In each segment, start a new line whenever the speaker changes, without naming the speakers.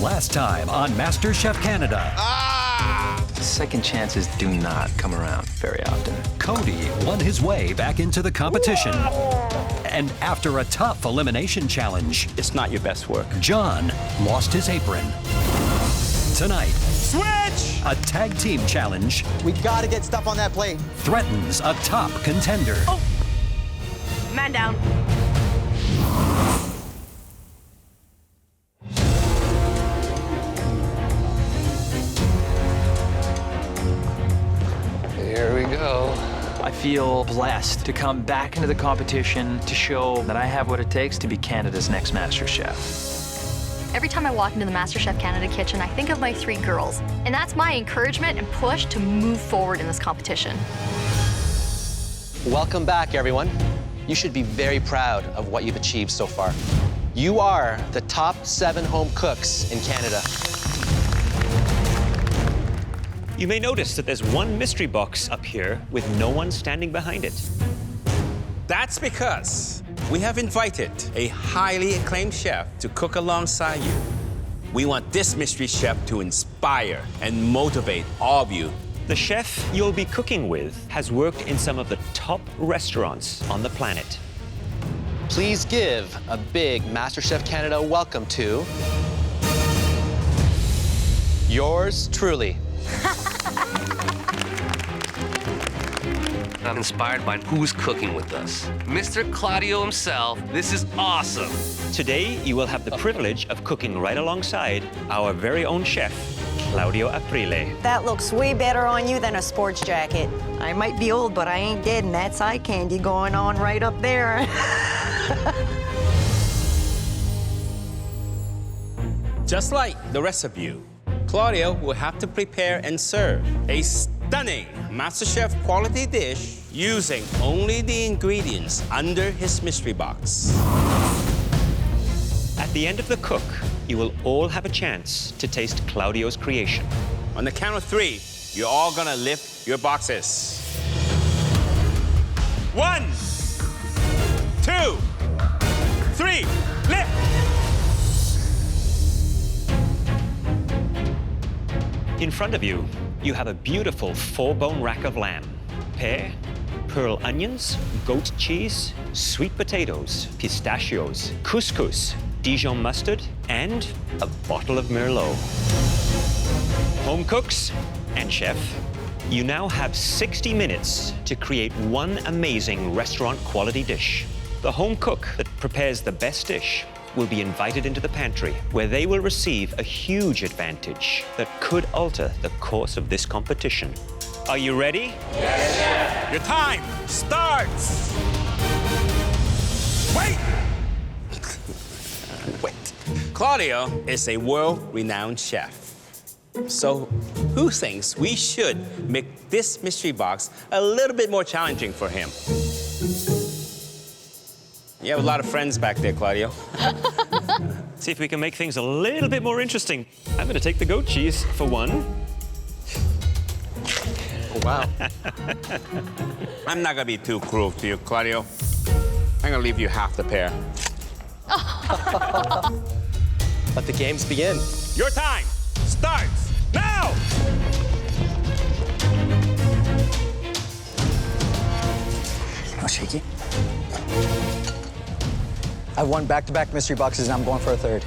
Last time on MasterChef Canada.
Second chances do not come around very often.
Cody won his way back into the competition. And after a tough elimination challenge,
It's not your best work.
John lost his apron. Tonight,
Switch!
a tag team challenge
We gotta get stuff on that plate.
threatens a top contender.
Man down.
Here we go. I feel blessed to come back into the competition to show that I have what it takes to be Canada's next Master Chef.
Every time I walk into the MasterChef Canada kitchen, I think of my 3 girls. And that's my encouragement and push to move forward in this competition.
Welcome back, everyone. You should be very proud of what you've achieved so far. You are the top 7 home cooks in Canada.
You may notice that there's one mystery box up here with no one standing behind it.
That's because we have invited a highly acclaimed chef to cook alongside you. We want this mystery chef to inspire and motivate all of you.
The chef you'll be cooking with has worked in some of the top restaurants on the planet.
Please give a big MasterChef Canada welcome to yours truly.
I'm inspired by who's cooking with us. Mr. Claudio himself, this is awesome.
Today, you will have the privilege of cooking right alongside our very own chef, Claudio Aprile.
That looks way better on you than a sports jacket. I might be old, but I ain't dead, and that's eye candy going on right up there.
Just like the rest of you, Claudio will have to prepare and serve a stunning MasterChef quality dish using only the ingredients under his mystery box.
At the end of the cook, you will all have a chance to taste Claudio's creation.
On the count of 3, you're all gonna lift your boxes. 1, 2, 3, lift!
In front of you, you have a beautiful 4-bone rack of lamb, pear, pearl onions, goat cheese, sweet potatoes, pistachios, couscous, Dijon mustard, and a bottle of Merlot. Home cooks and chef, you now have 60 minutes to create one amazing restaurant-quality dish. The home cook that prepares the best dish will be invited into the pantry, where they will receive a huge advantage that could alter the course of this competition. Are you ready?
Yes, chef. Your time starts! Wait! Wait. Claudio is a world-renowned chef. So who thinks we should make this mystery box a little bit more challenging for him? You have a lot of friends back there, Claudio.
See if we can make things a little bit more interesting. I'm going to take the goat cheese for one.
Oh, wow.
I'm not gonna be too cruel to you, Claudio. I'm gonna leave you half the pear.
Let the games begin.
Your time starts now!
Oh, shaky. I've won back-to-back mystery boxes, and I'm going for a 3rd.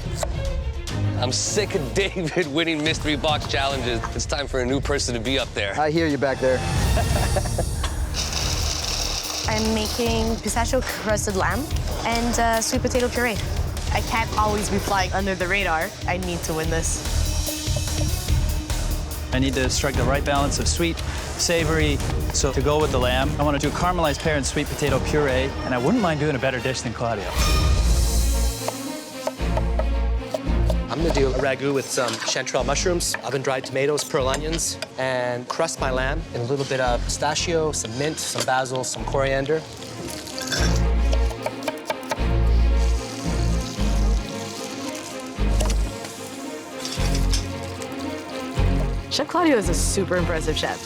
I'm sick of David winning mystery box challenges. It's time for a new person to be up there.
I hear you back there.
I'm making pistachio-crusted lamb and sweet potato puree.
I can't always be flying under the radar. I need to win this.
I need to strike the right balance of sweet, savory. So to go with the lamb, I want to do caramelized pear and sweet potato puree, and I wouldn't mind doing a better dish than Claudio.
I'm gonna do a ragu with some chanterelle mushrooms, oven-dried tomatoes, pearl onions, and crust my lamb in a little bit of pistachio, some mint, some basil, some coriander.
Chef Claudio is a super impressive chef.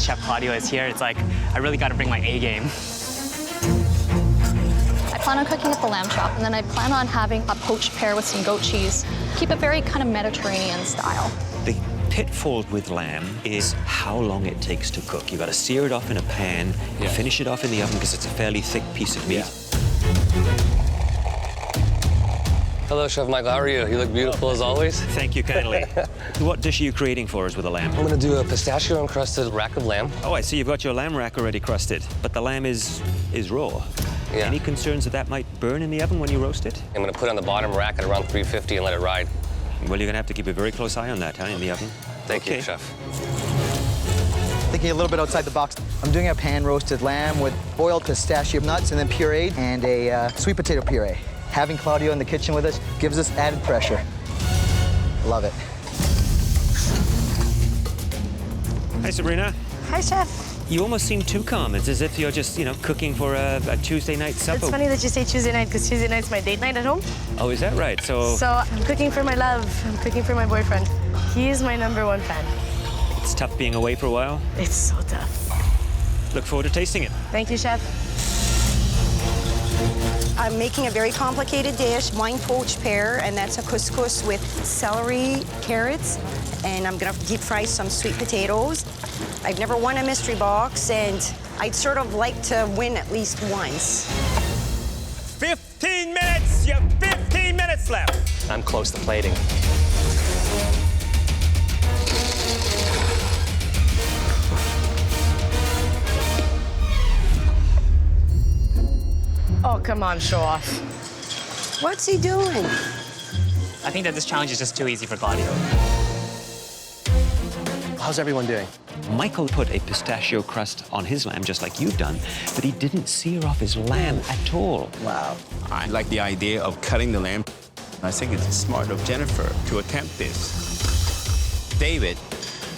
Chef Claudio is here. It's like, I really got to bring my A game.
I plan on cooking up the lamb chop, and then I plan on having a poached pear with some goat cheese. Keep it very kind of Mediterranean style.
The pitfall with lamb is how long it takes to cook. You've got to sear it off in a pan, finish it off in the oven because it's a fairly thick piece of meat.
Hello, Chef Michael. How are you? You look beautiful as always.
Thank you kindly. What dish are you creating for us with the lamb?
I'm gonna do a pistachio-crusted rack of lamb.
Oh, I see you've got your lamb rack already crusted, but the lamb is raw.
Yeah.
Any concerns that might burn in the oven when you roast it?
I'm gonna put it on the bottom rack at around 350 and let it ride.
Well, you're gonna have to keep a very close eye on that, huh, in the oven?
Thank you, Chef.
Thinking a little bit outside the box. I'm doing a pan-roasted lamb with boiled pistachio nuts and then pureed, and a sweet potato puree. Having Claudio in the kitchen with us gives us added pressure. Love it.
Hi, Sabrina.
Hi, Chef.
You almost seem too calm. It's as if you're just, cooking for a Tuesday night supper.
It's funny that you say Tuesday night, because Tuesday night's my date night at home.
Oh, is that right? So
I'm cooking for my love. I'm cooking for my boyfriend. He is my #1 fan.
it's tough being away for a while.
It's so tough.
Look forward to tasting it.
Thank you, Chef.
I'm making a very complicated dish, wine poached pear, and that's a couscous with celery, carrots, and I'm gonna deep fry some sweet potatoes. I've never won a mystery box, and I'd sort of like to win at least once.
15 minutes! You have 15 minutes left!
I'm close to plating.
Oh, come on, show off.
What's he doing?
I think that this challenge is just too easy for Claudio.
How's everyone doing?
Michael put a pistachio crust on his lamb, just like you've done, but he didn't sear off his lamb at all.
Wow.
I like the idea of cutting the lamb. I think it's smart of Jennifer to attempt this. David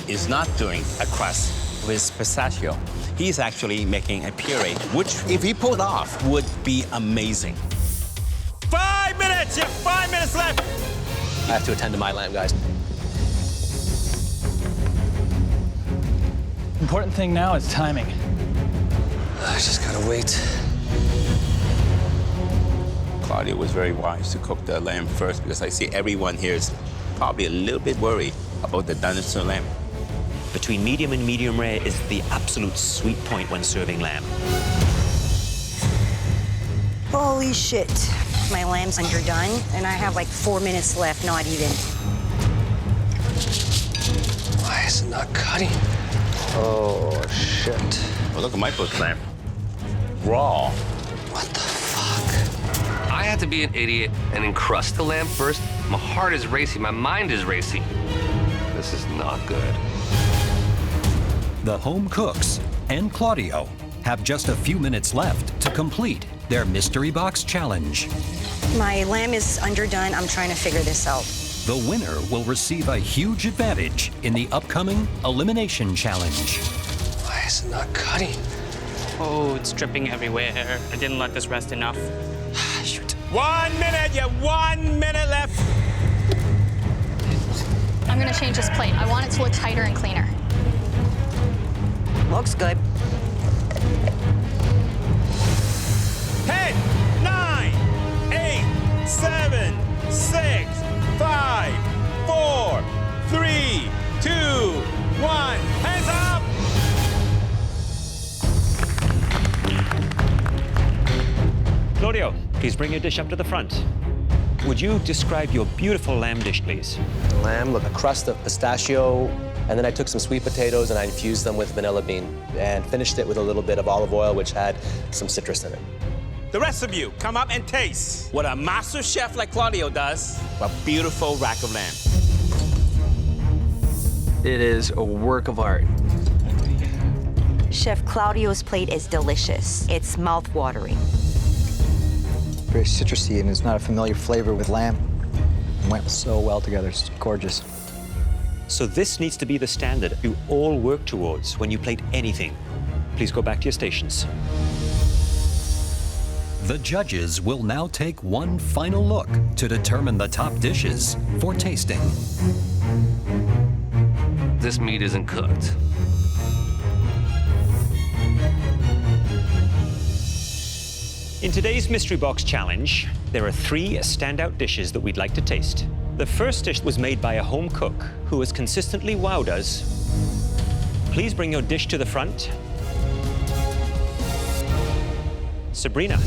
is not doing a crust with pistachio. He's actually making a puree, which, if he pulled off, would be amazing. 5 minutes! You have 5 minutes left!
I have to attend to my lamb, guys.
Important thing now is timing.
I just gotta wait.
Claudio was very wise to cook the lamb first because I see everyone here is probably a little bit worried about the doneness of lamb.
Between medium and medium rare is the absolute sweet point when serving lamb.
Holy shit. My lamb's underdone, and I have like 4 minutes left, not even.
Why is it not cutting? Oh, shit.
Well, look at my poached lamb. Raw.
What the fuck? I had to be an idiot and encrust the lamb first. My heart is racing. My mind is racing. This is not good.
The home cooks and Claudio have just a few minutes left to complete their mystery box challenge.
My lamb is underdone. I'm trying to figure this out.
The winner will receive a huge advantage in the upcoming elimination challenge.
Why is it not cutting?
Oh, it's dripping everywhere. I didn't let this rest enough.
Shoot. 1 minute! You have 1 minute left!
I'm gonna change this plate. I want it to look tighter and cleaner.
Looks good.
10, 9, 8, 7, 6, 5, 4, 3, 2, 1. Hands up!
Claudio, please bring your dish up to the front. Would you describe your beautiful lamb dish, please?
Lamb with a crust of pistachio, and then I took some sweet potatoes and I infused them with vanilla bean and finished it with a little bit of olive oil, which had some citrus in it.
The rest of you, come up and taste what a master chef like Claudio does, a beautiful rack of lamb.
It is a work of art.
Chef Claudio's plate is delicious. It's mouth-watering.
Very citrusy, and it's not a familiar flavor with lamb. It went so well together. It's gorgeous.
So this needs to be the standard you all work towards when you plate anything. Please go back to your stations.
The judges will now take one final look to determine the top dishes for tasting.
This meat isn't cooked.
In today's Mystery Box Challenge, there are 3 standout dishes that we'd like to taste. The first dish was made by a home cook who has consistently wowed us. Please bring your dish to the front. Sabrina.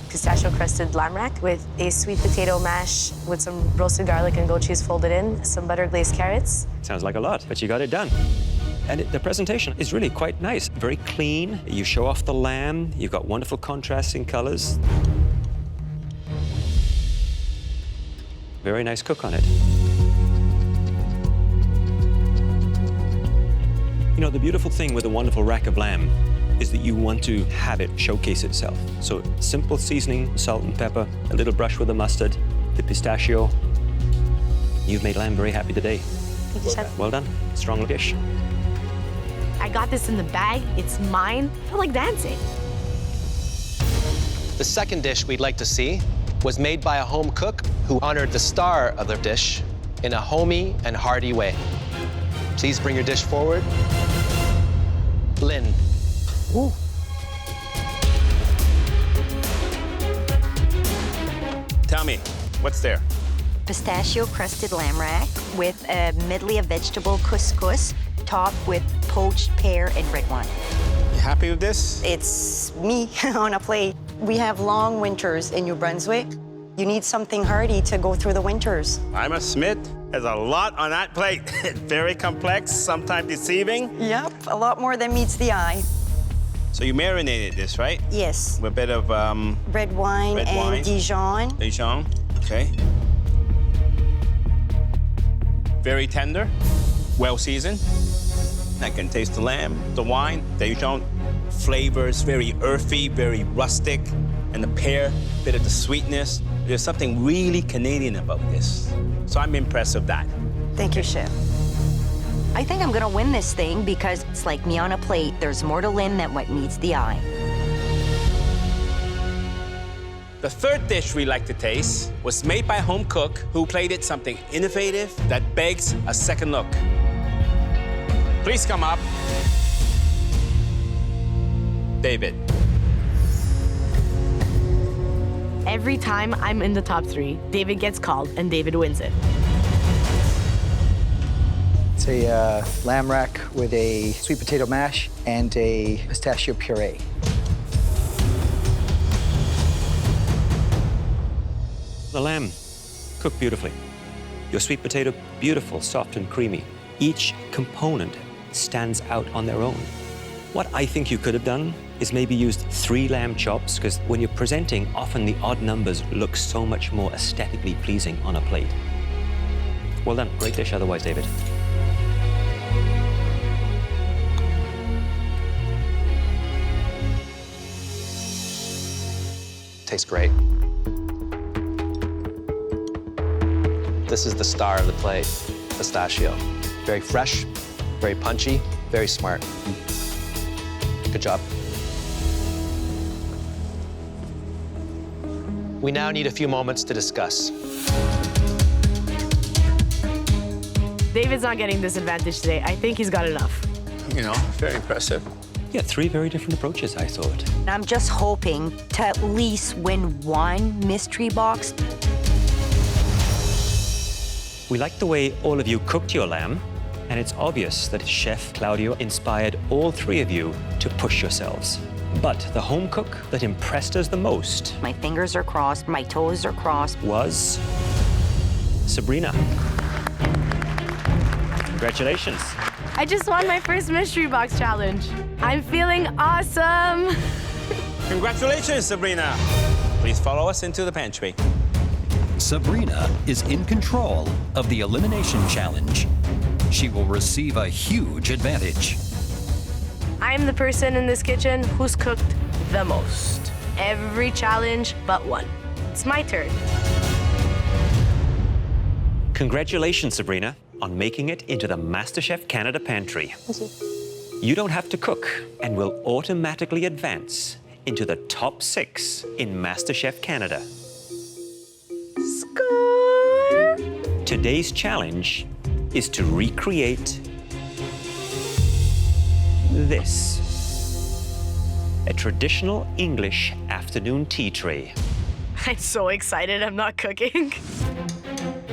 Pistachio-crusted lamb rack with a sweet potato mash with some roasted garlic and goat cheese folded in, some butter glazed carrots.
Sounds like a lot, but you got it done. And the presentation is really quite nice. Very clean. You show off the lamb. You've got wonderful contrasting colors. Very nice cook on it. You know, the beautiful thing with a wonderful rack of lamb is that you want to have it showcase itself. So simple seasoning, salt and pepper, a little brush with the mustard, the pistachio. You've made lamb very happy today.
Thank you, Chef.
Well done. Strong dish.
I got this in the bag. It's mine. I feel like dancing.
The second dish we'd like to see was made by a home cook who honored the star of their dish in a homey and hearty way. Please bring your dish forward. Lynn.
Ooh.
Tell me, what's there?
Pistachio-crusted lamb rack with a medley of vegetable couscous topped with poached pear and red wine.
You happy with this?
It's me on a plate. We have long winters in New Brunswick. You need something hearty to go through the winters.
I must admit, there's a lot on that plate. Very complex, sometimes deceiving.
Yep, a lot more than meets the eye.
So you marinated this, right?
Yes.
With a bit of
red wine and Dijon.
Dijon, okay. Very tender, well seasoned. I can taste the lamb, the wine, Dijon. Flavors very earthy, very rustic, and the pear, bit of the sweetness. There's something really Canadian about this. So I'm impressed with that.
Thank you, Chef. I think I'm gonna win this thing because it's like me on a plate. There's more to Lynn than what meets the eye.
The third dish we like to taste was made by a home cook who plated something innovative that begs a second look. Please come up. David.
Every time I'm in the top 3, David gets called and David wins it.
It's a lamb rack with a sweet potato mash and a pistachio puree.
The lamb, cooked beautifully. Your sweet potato, beautiful, soft and creamy. Each component stands out on their own. What I think you could have done is maybe used 3 lamb chops, because when you're presenting, often the odd numbers look so much more aesthetically pleasing on a plate. Well done, great dish otherwise, David.
Tastes great. This is the star of the plate, pistachio. Very fresh, very punchy, very smart. Good job. We now need a few moments to discuss.
David's not getting this advantage today. I think he's got enough.
You know, very impressive.
Yeah, 3 very different approaches, I thought.
I'm just hoping to at least win 1 mystery box.
We like the way all of you cooked your lamb, and it's obvious that Chef Claudio inspired all 3 of you to push yourselves. But the home cook that impressed us the most...
My fingers are crossed, my toes are crossed.
...was Sabrina. Congratulations.
I just won my first mystery box challenge. I'm feeling awesome.
Congratulations, Sabrina. Please follow us into the pantry.
Sabrina is in control of the elimination challenge. She will receive a huge advantage.
I'm the person in this kitchen who's cooked the most. Every challenge but 1. It's my turn.
Congratulations, Sabrina, on making it into the MasterChef Canada pantry.
Thank you.
You don't have to cook and will automatically advance into the top 6 in MasterChef Canada.
Score!
Today's challenge is to recreate this. A traditional English afternoon tea tray.
I'm so excited I'm not cooking.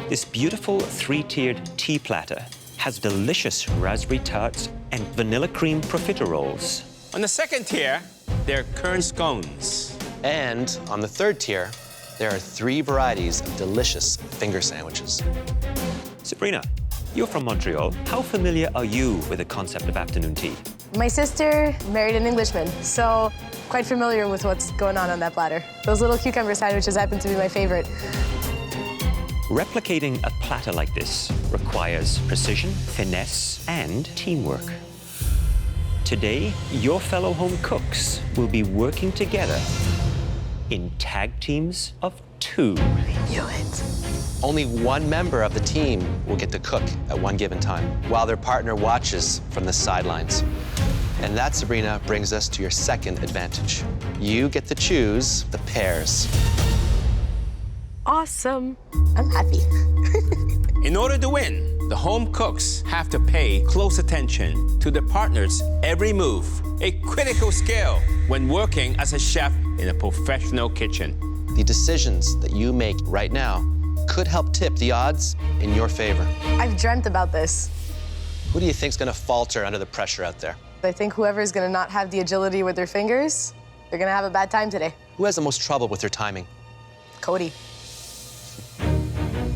This beautiful three-tiered tea platter has delicious raspberry tarts and vanilla cream profiteroles.
On the second tier, there are currant scones.
And on the third tier, there are 3 varieties of delicious finger sandwiches.
Sabrina, you're from Montreal. How familiar are you with the concept of afternoon tea?
My sister married an Englishman, so quite familiar with what's going on that platter. Those little cucumber sandwiches happen to be my favorite.
Replicating a platter like this requires precision, finesse, and teamwork. Today, your fellow home cooks will be working together in tag teams of 2.
I knew it.
Only one member of the team will get to cook at one given time, while their partner watches from the sidelines. And that, Sabrina, brings us to your second advantage. You get to choose the pairs.
Awesome. I'm happy.
In order to win, the home cooks have to pay close attention to their partner's every move, a critical skill when working as a chef in a professional kitchen.
The decisions that you make right now could help tip the odds in your favor.
I've dreamt about this.
Who do you think's gonna falter under the pressure out there?
I think whoever's gonna not have the agility with their fingers, they're gonna have a bad time today.
Who has the most trouble with their timing?
Cody.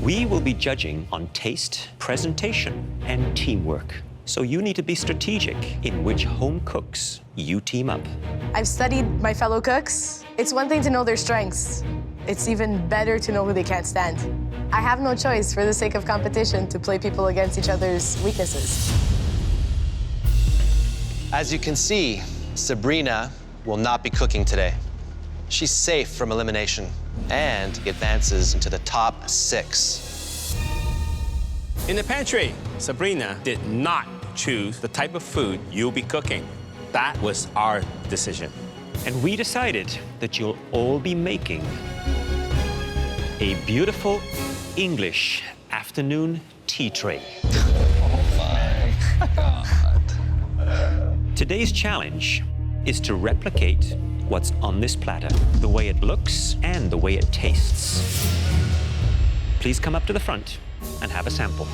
We will be judging on taste, presentation, and teamwork. So you need to be strategic in which home cooks you team up.
I've studied my fellow cooks. It's one thing to know their strengths. It's even better to know who they can't stand. I have no choice, for the sake of competition, to play people against each other's weaknesses.
As you can see, Sabrina will not be cooking today. She's safe from elimination and advances into the top 6.
In the pantry, Sabrina did not choose the type of food you'll be cooking. That was our decision.
And we decided that you'll all be making a beautiful English afternoon tea tray.
Oh my God.
Today's challenge is to replicate what's on this platter, the way it looks and the way it tastes. Please come up to the front and have a sample.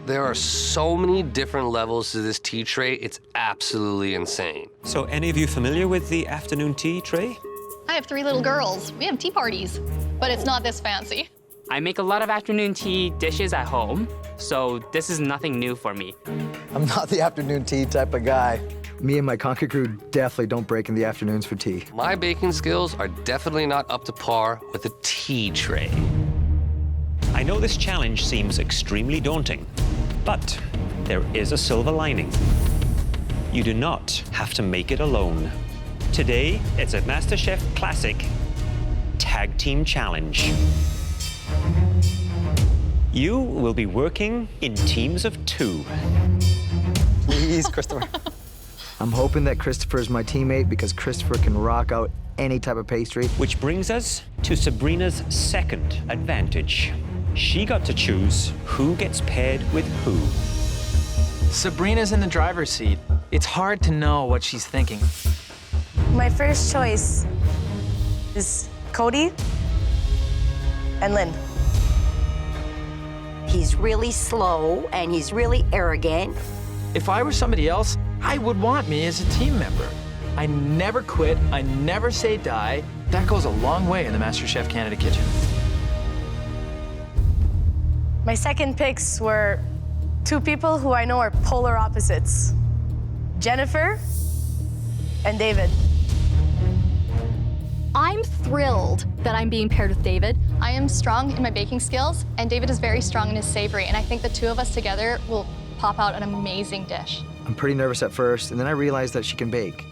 There are so many different levels to this tea tray, it's absolutely insane.
So any of you familiar with the afternoon tea tray?
I have 3 little girls. We have tea parties, but it's not this fancy.
I make a lot of afternoon tea dishes at home, so this is nothing new for me.
I'm not the afternoon tea type of guy. Me and my Conquer crew definitely don't break in the afternoons for tea.
My baking skills are definitely not up to par with a tea tray.
I know this challenge seems extremely daunting, but there is a silver lining. You do not have to make it alone. Today, it's a MasterChef Classic Tag Team Challenge. You will be working in teams of 2.
Please, Christopher. I'm hoping that Christopher is my teammate because Christopher can rock out any type of pastry.
Which brings us to Sabrina's second advantage. She got to choose who gets paired with who.
Sabrina's in the driver's seat. It's hard to know what she's thinking.
My first choice is Cody and Lynn.
He's really slow and he's really arrogant.
If I were somebody else, I would want me as a team member. I never quit, I never say die. That goes a long way in the MasterChef Canada kitchen.
My second picks were 2 people who I know are polar opposites. Jennifer and David.
I'm thrilled that I'm being paired with David. I am strong in my baking skills, and David is very strong in his savory, and I think the 2 of us together will pop out an amazing dish.
I'm pretty nervous at first, and then I realized that she can bake.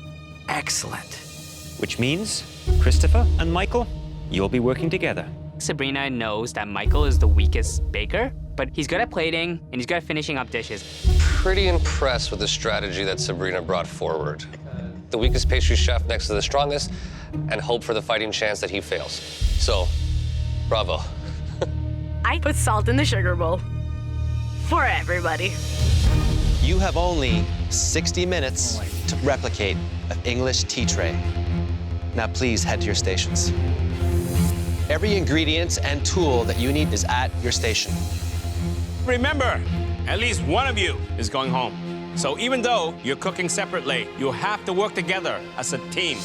Excellent.
Which means, Christopher and Michael, you'll be working together.
Sabrina knows that Michael is the weakest baker, but he's good at plating and he's good at finishing up dishes.
Pretty impressed with the strategy that Sabrina brought forward. The weakest pastry chef next to the strongest, and hope for the fighting chance that he fails. So, bravo.
I put salt in the sugar bowl for everybody.
You have only 60 minutes to replicate an English tea tray. Now please head to your stations. Every ingredient and tool that you need is at your station.
Remember, at least one of you is going home. So even though you're cooking separately, you have to work together as a team.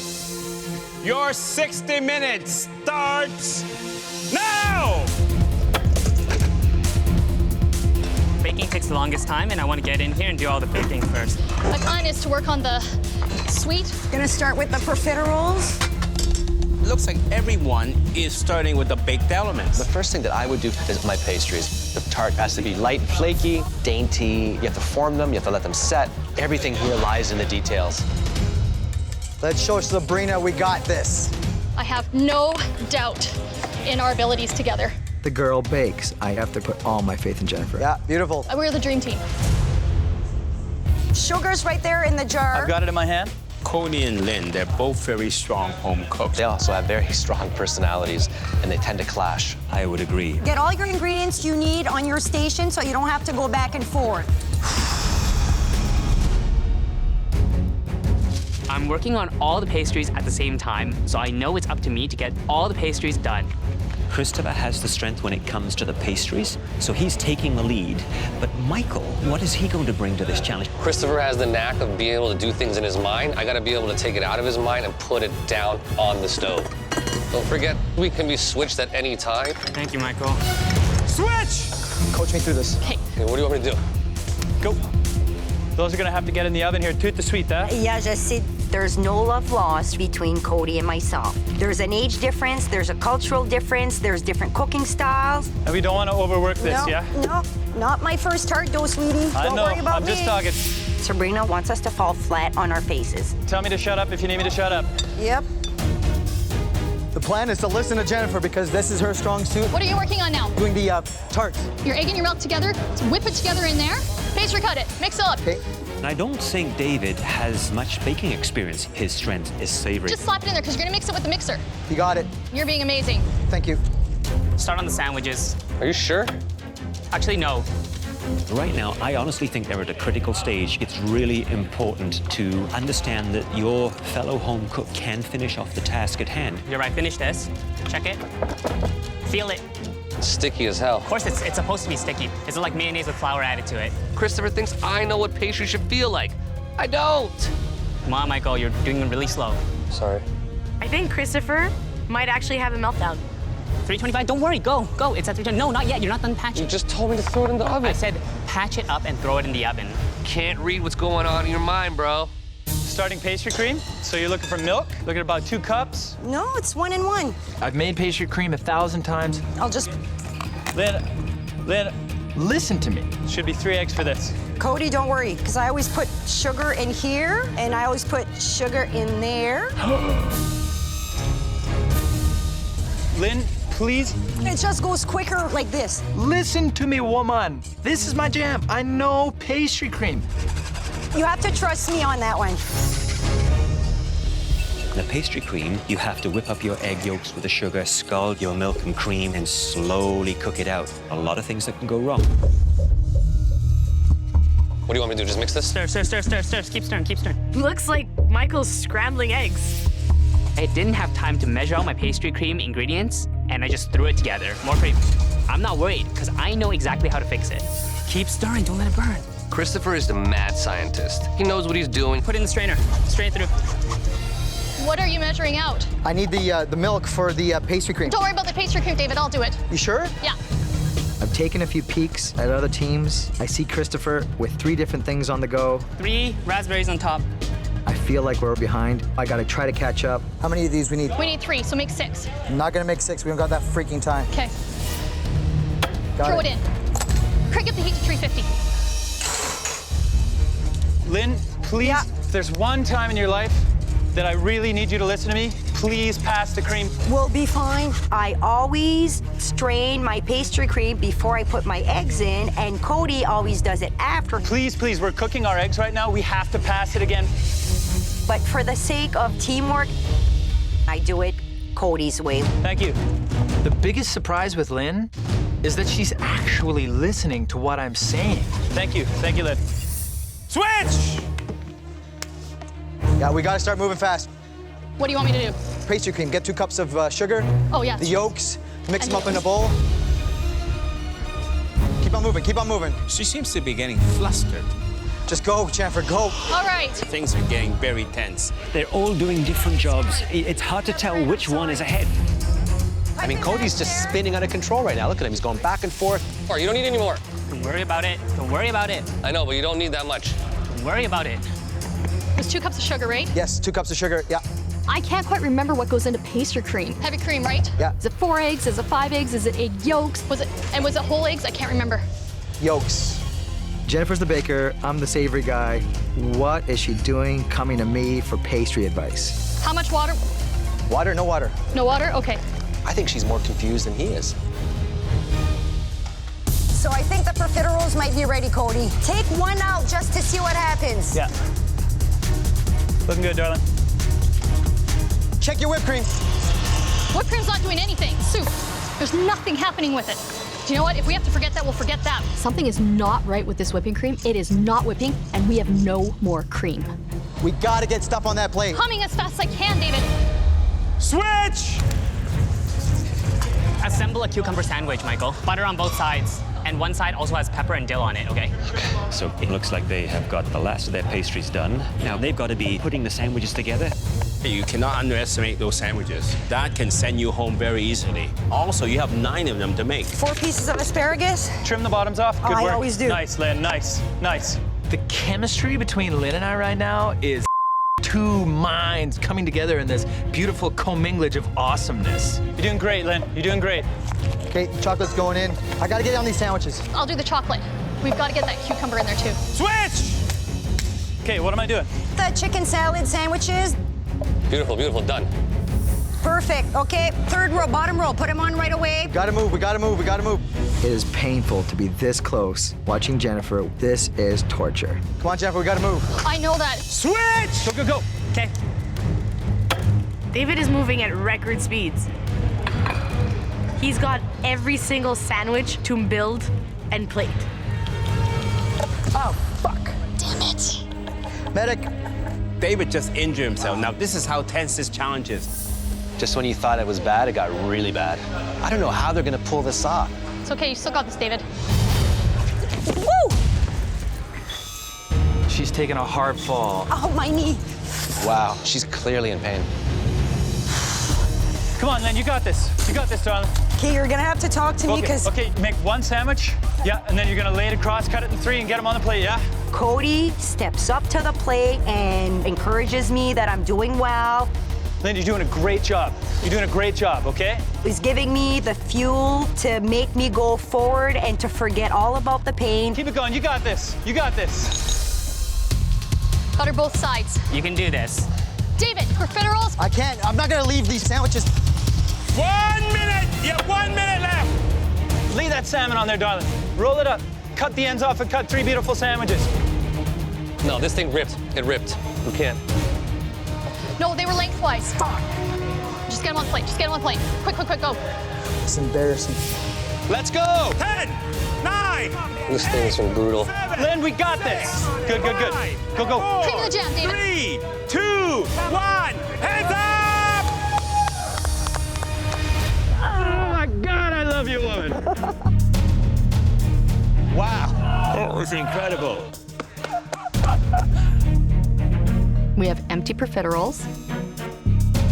Your 60 minutes starts now!
Baking takes the longest time, and I want to get in here and do all the baking first.
My plan is to work on the sweet.
Gonna start with the profiteroles.
Looks like everyone is starting with the baked elements.
The first thing that I would do is my pastries. The tart has to be light and flaky, dainty. You have to form them, you have to let them set. Everything here lies in the details.
Let's show Sabrina we got this.
I have no doubt in our abilities together.
The girl bakes. I have to put all my faith in Jennifer. Yeah, beautiful.
We're the dream team.
Sugar's right there in the jar.
I've got it in my hand.
Cody and Lynn, they're both very strong home cooks.
They also have very strong personalities, and they tend to clash.
I would agree.
Get all your ingredients you need on your station so you don't have to go back and forth.
I'm working on all the pastries at the same time, so I know it's up to me to get all the pastries done.
Christopher has the strength when it comes to the pastries, so he's taking the lead. But Michael, what is he going to bring to this challenge?
Christopher has the knack of being able to do things in his mind. I gotta be able to take it out of his mind and put it down on the stove. Don't forget, we can be switched at any time.
Thank you, Michael.
Switch!
Coach me through this.
Okay.
Okay, what do you want me to do?
Go. Those are gonna have to get in the oven here. Toot the sweet, huh?
Yeah, just see, there's no love lost between Cody and myself. There's an age difference, there's a cultural difference, there's different cooking styles.
And we don't want to overwork this,
No,
yeah?
no, not my first tart though, sweetie.
I
Don't
know.
worry about
I'm just
me.
talking.
Sabrina wants us to fall flat on our faces.
Tell me to shut up if you need me to shut up.
Yep.
The plan is to listen to Jennifer because this is her strong suit.
What are you working on now?
Doing the tarts.
Your egg and your milk together. Whip it together in there. Pastry cut it. Mix it up.
Okay.
And I don't think David has much baking experience. His strength is savory.
Just slap it in there because you're gonna mix it with the mixer.
You got it.
You're being amazing.
Thank you.
Start on the sandwiches.
Are you sure?
Actually, no.
Right now, I honestly think they're at a critical stage. It's really important to understand that your fellow home cook can finish off the task at hand.
You're right, finish this. Check it. Feel it.
Sticky as hell.
Of course, it's supposed to be sticky. It's like mayonnaise with flour added to it.
Christopher thinks I know what pastry should feel like. I don't.
Come on, Michael, you're doing it really slow.
Sorry.
I think Christopher might actually have a meltdown.
325, don't worry, go. It's at 320. No, not yet, you're not done patching.
You just told me to throw it in the oven.
I said patch it up and throw it in the oven.
Can't read what's going on in your mind, bro.
Starting pastry cream. So you're looking for milk. Looking at about 2 cups.
No, it's 1 and 1.
I've made pastry cream 1,000 times.
I'll just,
Lynn, listen to me. Should be 3 eggs for this.
Cody, don't worry, because I always put sugar in here and I always put sugar in there.
Lynn, please.
It just goes quicker like this.
Listen to me, woman. This is my jam. I know pastry cream.
You have to trust me on that one.
The pastry cream, you have to whip up your egg yolks with the sugar, scald your milk and cream, and slowly cook it out. A lot of things that can go wrong.
What do you want me to do? Just mix this?
Stir. Keep stirring.
Looks like Michael's scrambling eggs.
I didn't have time to measure out my pastry cream ingredients, and I just threw it together. More cream. I'm not worried, because I know exactly how to fix it. Keep stirring, don't let it burn.
Christopher is the mad scientist. He knows what he's doing.
Put it in the strainer, straight through.
What are you measuring out?
I need the milk for the pastry cream.
Don't worry about the pastry cream, David. I'll do it.
You sure?
Yeah.
I've taken a few peeks at other teams. I see Christopher with 3 different things on the go.
3 raspberries on top.
I feel like we're behind. I gotta try to catch up. How many of these we need?
We need 3, so make 6.
I'm not gonna make 6. We don't got that freaking time.
Okay.
Got
Throw it in. Crank up the heat to 350.
Lynn, please,
Yeah.
if there's one time in your life that I really need you to listen to me, please pass the cream.
We'll be fine. I always strain my pastry cream before I put my eggs in, and Cody always does it after.
Please, we're cooking our eggs right now. We have to pass it again.
But for the sake of teamwork, I do it Cody's way.
Thank you.
The biggest surprise with Lynn is that she's actually listening to what I'm saying.
Thank you, Lynn.
Switch!
Yeah, we gotta start moving fast.
What do you want me to do?
Pastry cream, get 2 cups of sugar.
Oh, yeah.
The yolks, mix
And
them up in a
yolks.
bowl. Keep on moving, keep on moving.
She seems to be getting flustered.
Just go, Jennifer, go.
All right.
Things are getting very tense.
They're all doing different jobs. It's hard to tell which one is ahead.
I mean, Cody's just spinning out of control right now. Look at him, he's going back and forth.
Or you don't need any more.
Don't worry about it. Don't worry about it.
I know, but you don't need that much.
Don't worry about it.
There's 2 cups of sugar, right?
Yes, 2 cups of sugar, yeah.
I can't quite remember what goes into pastry cream. Heavy cream, right?
Yeah.
Is it 4 eggs? Is it 5 eggs? Is it 8 yolks? Was it whole eggs? I can't remember.
Yolks. Jennifer's the baker, I'm the savory guy. What is she doing coming to me for pastry advice?
How much water?
Water, no water.
No water? Okay.
I think she's more confused than he is.
So I think the profiteroles might be ready, Cody. Take one out just to see what happens.
Yeah. Looking good, darling.
Check your whipped cream.
Whipped cream's not doing anything. Soup. There's nothing happening with it. Do you know what? If we have to forget that, we'll forget that. Something is not right with this whipping cream. It is not whipping, and we have no more cream.
We gotta get stuff on that plate.
Coming as fast as I can, David.
Switch!
Assemble a cucumber sandwich, Michael. Butter on both sides. And one side also has pepper and dill on it, okay?
So it looks like they have got the last of their pastries done. Now they've got to be putting the sandwiches together.
You cannot underestimate those sandwiches. That can send you home very easily. Also, you have 9 of them to make.
4 pieces of asparagus.
Trim the bottoms off. Good
I
work.
always do.
Nice, Lynn. Nice. Nice.
The chemistry between Lynn and I right now is 2 minds coming together in this beautiful comminglage of awesomeness.
You're doing great, Lynn. You're doing great.
Okay, chocolate's going in. I gotta get on these sandwiches.
I'll do the chocolate. We've got to get that cucumber in there, too.
Switch!
Okay, what am I doing?
The chicken salad sandwiches.
Beautiful, beautiful, done.
Perfect. Okay, 3rd row, bottom row. Put them on right away.
Gotta move, we gotta move, we gotta move. It is painful to be this close watching Jennifer. This is torture. Come on, Jennifer, we gotta move.
I know that.
Switch!
Go, go, go.
Okay.
David is moving at record speeds. He's got every single sandwich to build and plate.
Oh, fuck.
Damn it.
Medic.
David just injured himself. Now, this is how tense this challenge is.
Just when you thought it was bad, it got really bad. I don't know how they're gonna pull this off.
It's okay. You still got this, David.
Woo!
She's taking a hard fall.
Oh, my knee.
Wow, she's clearly in pain.
Come on, Lynn. You got this. You got this, darling.
Okay, you're gonna have to talk to me
Okay,
because
okay, make 1 sandwich. Yeah, and then you're gonna lay it across, cut it in 3, and get them on the plate, yeah?
Cody steps up to the plate and encourages me that I'm doing well.
Lynn, you're doing a great job. You're doing a great job, okay?
He's giving me the fuel to make me go forward and to forget all about the pain.
Keep it going. You got this. You got this.
Butter both sides.
You can do this.
David, profiteroles.
I can't, I'm not gonna leave these sandwiches.
1 minute! You have 1 minute left!
Lay that salmon on there, darling. Roll it up. Cut the ends off and cut 3 beautiful sandwiches.
No, this thing ripped. It ripped. You can't.
No, they were lengthwise. Just get them on the plate. Just get them on the plate. Quick, quick, quick, go.
It's embarrassing.
Let's go! 10, 9,
This thing's been brutal.
Lynn, we got this. Good, good, good. Go, go.
Cream of the jam, David.
3, 2, 1, hands up! Oh my God, I love you, woman. Wow, that was incredible.
We have empty profiteroles.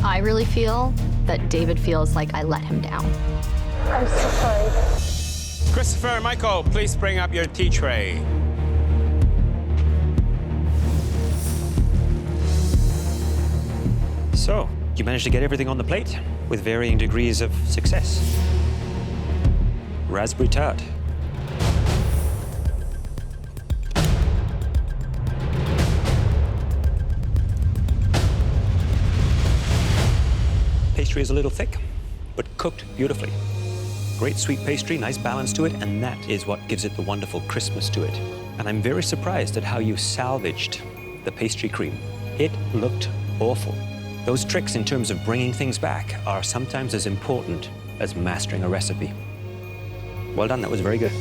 I really feel that David feels like I let him down.
I'm so sorry.
Christopher and Michael, please bring up your tea tray.
So, you managed to get everything on the plate with varying degrees of success. Raspberry tart. Pastry is a little thick, but cooked beautifully. Great sweet pastry, nice balance to it, and that is what gives it the wonderful crispness to it. And I'm very surprised at how you salvaged the pastry cream. It looked awful. Those tricks in terms of bringing things back are sometimes as important as mastering a recipe. Well done, that was very good.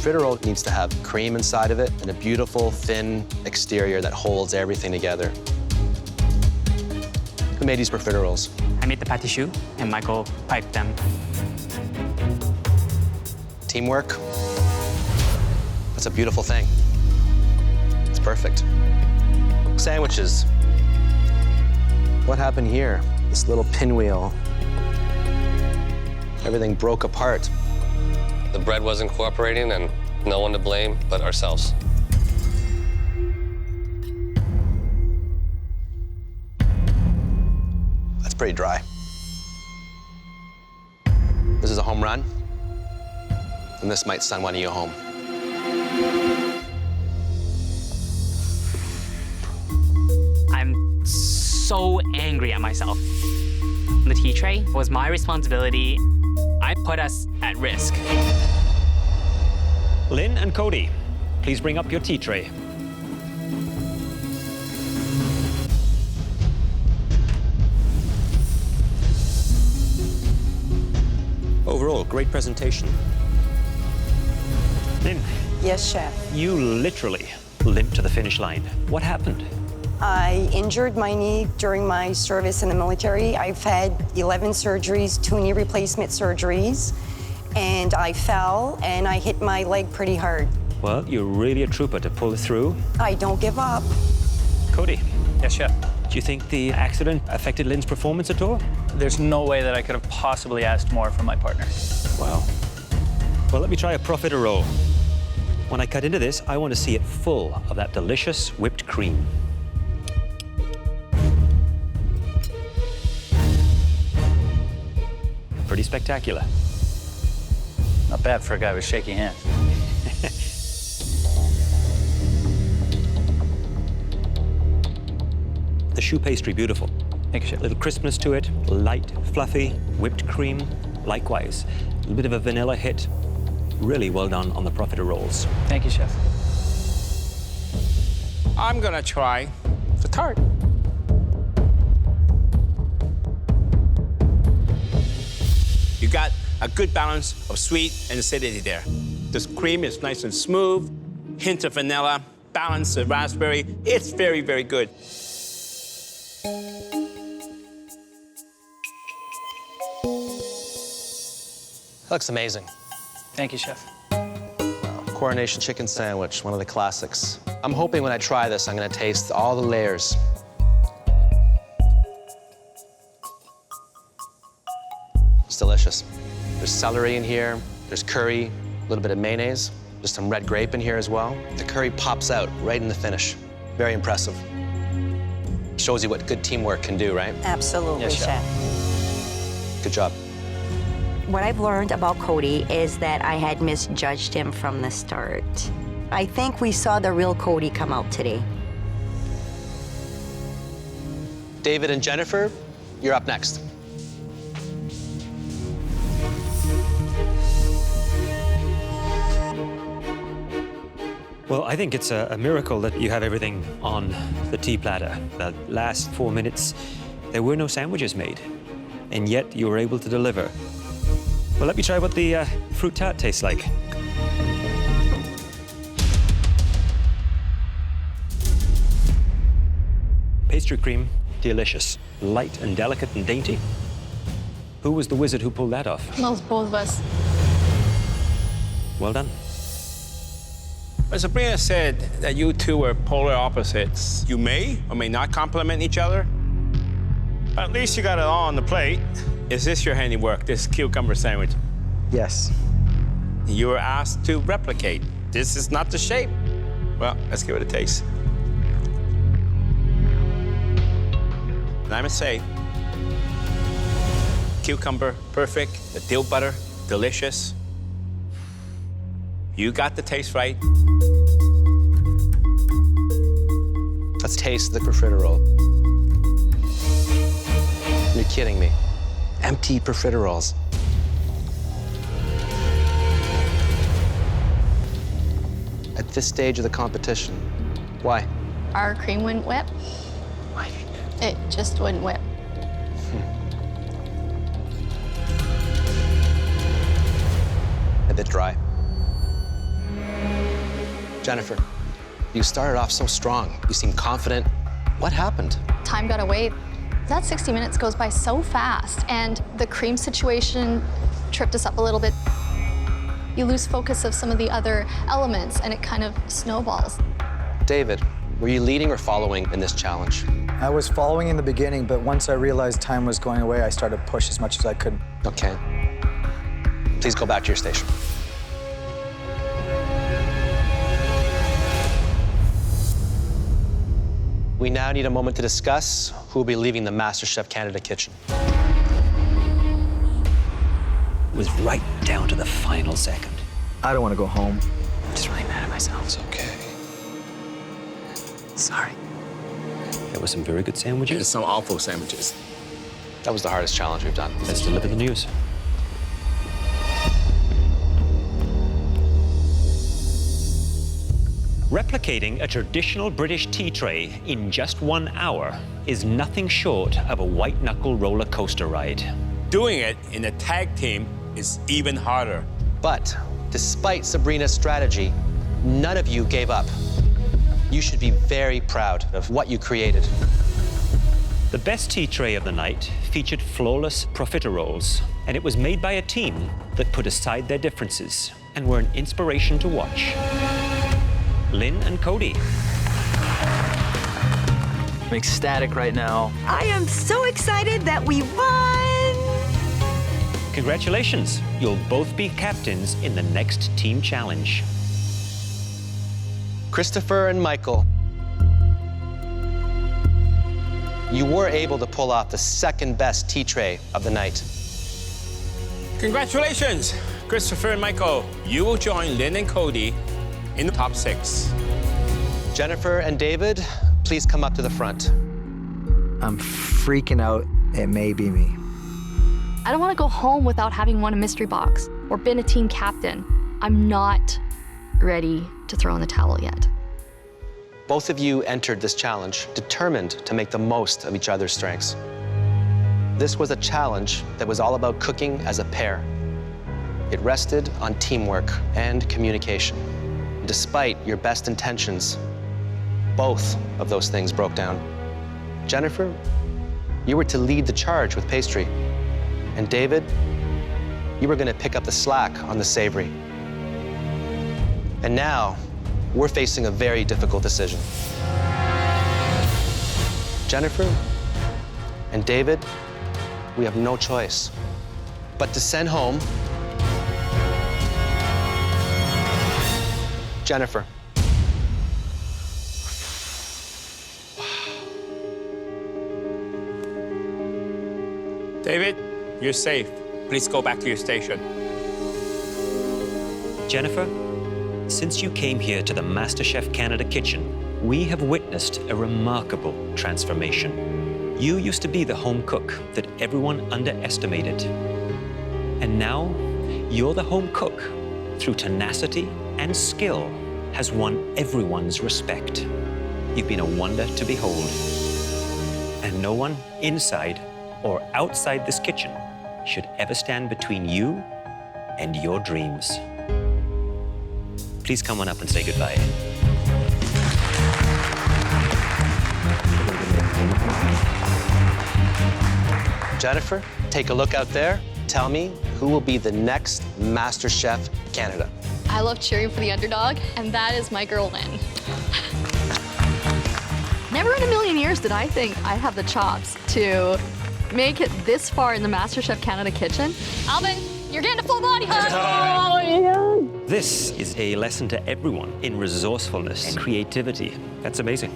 profiterole needs to have cream inside of it and a beautiful, thin exterior that holds everything together. Who made these profiteroles?
I made the pâtisserie, and Michael piped them.
Teamwork. That's a beautiful thing. It's perfect. Sandwiches. What happened here? This little pinwheel. Everything broke apart.
The bread wasn't cooperating, and no one to blame but ourselves.
That's pretty dry. This is a home run, and this might send one of you home.
I'm so angry at myself. The tea tray was my responsibility. I put us at risk.
Lynn and Cody, please bring up your tea tray. Overall, great presentation. Lynn.
Yes, chef.
You literally limped to the finish line. What happened?
I injured my knee during my service in the military. I've had 11 surgeries, 2 knee replacement surgeries, and I fell and I hit my leg pretty hard.
Well, you're really a trooper to pull it through.
I don't give up.
Cody,
Yes, chef.
do you think the accident affected Lynn's performance at all?
There's no way that I could have possibly asked more from my partner.
Wow. Well, let me try a profiterole. When I cut into this, I want to see it full of that delicious whipped cream. Pretty spectacular.
Not bad for a guy with shaky hands.
The choux pastry, beautiful.
Thank you, chef.
A little crispness to it, light, fluffy, whipped cream. Likewise, a little bit of a vanilla hit. Really well done on the profiteroles.
Thank you, chef.
I'm gonna try the tart. You got a good balance of sweet and acidity there. This cream is nice and smooth, hint of vanilla, balance of raspberry. It's very, very good.
Looks amazing.
Thank you, chef.
Coronation chicken sandwich, one of the classics. I'm hoping when I try this, I'm gonna taste all the layers. It's delicious. There's celery in here, there's curry, a little bit of mayonnaise, there's some red grape in here as well. The curry pops out right in the finish. Very impressive. Shows you what good teamwork can do, right?
Absolutely,
Yes, chef.
chef.
Good job.
What I've learned about Cody is that I had misjudged him from the start. I think we saw the real Cody come out today.
David and Jennifer, you're up next.
Well, I think it's a miracle that you have everything on the tea platter. The last 4 minutes, there were no sandwiches made, and yet you were able to deliver. Well, let me try what the fruit tart tastes like. Pastry cream, delicious. Light and delicate and dainty. Who was the wizard who pulled that off?
Well, it's both of us.
Well done.
When Sabrina said that you two were polar opposites, you may or may not complement each other. At least you got it all on the plate. Is this your handiwork, this cucumber sandwich?
Yes.
You were asked to replicate. This is not the shape. Well, let's give it a taste. And I must say, cucumber, perfect. The dill butter, delicious. You got the taste right.
Let's taste the profiterole. You're kidding me. Empty profiteroles. At this stage of the competition, why?
Our cream wouldn't whip.
Why?
It just wouldn't whip.
A bit dry. Jennifer, you started off so strong. You seemed confident. What happened?
Time got away. That 60 minutes goes by so fast, and the cream situation tripped us up a little bit. You lose focus of some of the other elements, and it kind of snowballs.
David, were you leading or following in this challenge?
I was following in the beginning, but once I realized time was going away, I started to push as much as I could.
Okay. Please go back to your station. We now need a moment to discuss who will be leaving the MasterChef Canada kitchen.
It was right down to the final second.
I don't want to go home.
I'm just really mad at myself.
It's okay.
Sorry.
There were some very good sandwiches.
There's some awful sandwiches.
That was the hardest challenge we've done.
Let's deliver the news. Replicating a traditional British tea tray in just 1 hour is nothing short of a white-knuckle roller coaster ride.
Doing it in a tag team is even harder.
But despite Sabrina's strategy, none of you gave up. You should be very proud of what you created.
The best tea tray of the night featured flawless profiteroles, and it was made by a team that put aside their differences and were an inspiration to watch. Lynn and Cody.
I'm ecstatic right now.
I am so excited that we won!
Congratulations, you'll both be captains in the next team challenge.
Christopher and Michael, you were able to pull off the second best tea tray of the night.
Congratulations, Christopher and Michael. You will join Lynn and Cody in the top 6.
Jennifer and David, please come up to the front.
I'm freaking out. It may be me.
I don't want to go home without having won a mystery box or been a team captain. I'm not ready to throw in the towel yet.
Both of you entered this challenge determined to make the most of each other's strengths. This was a challenge that was all about cooking as a pair. It rested on teamwork and communication. Despite your best intentions, both of those things broke down. Jennifer, you were to lead the charge with pastry. And David, you were going to pick up the slack on the savory. And now, we're facing a very difficult decision. Jennifer and David, we have no choice but to send home Jennifer.
David, you're safe. Please go back to your station.
Jennifer, since you came here to the MasterChef Canada kitchen, we have witnessed a remarkable transformation. You used to be the home cook that everyone underestimated. And now, you're the home cook through tenacity and skill has won everyone's respect. You've been a wonder to behold. And no one inside or outside this kitchen should ever stand between you and your dreams. Please come on up and say goodbye.
Jennifer, take a look out there. Tell me who will be the next MasterChef Canada.
I love cheering for the underdog, and that is my girl, Lynn. Never in a million years did I think I'd have the chops to make it this far in the MasterChef Canada kitchen. Alvin, you're getting a full body hug. Oh, yeah.
This is a lesson to everyone in resourcefulness and creativity. That's amazing.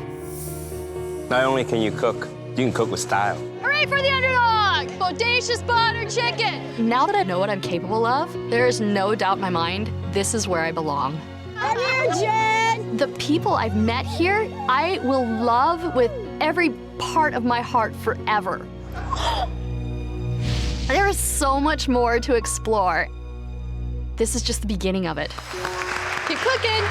Not only can you cook, you can cook with style.
Hooray for the underdog! Bodacious butter chicken! Now that I know what I'm capable of, there is no doubt in my mind, this is where I belong.
Come here, Jen!
The people I've met here, I will love with every part of my heart forever. There is so much more to explore. This is just the beginning of it. Keep cooking!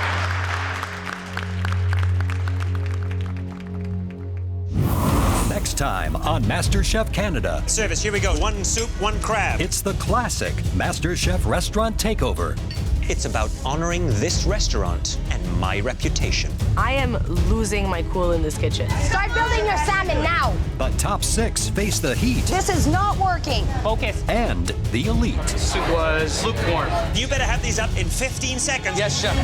Next time on MasterChef Canada.
Service, here we go. 1 soup, 1 crab.
It's the classic MasterChef restaurant takeover.
It's about honoring this restaurant and my reputation.
I am losing my cool in this kitchen.
Start building your salmon now.
But top 6 face the heat
This is not working.
Focus.
and the elite.
Soup was lukewarm.
You better have these up in 15 seconds.
Yes, chef.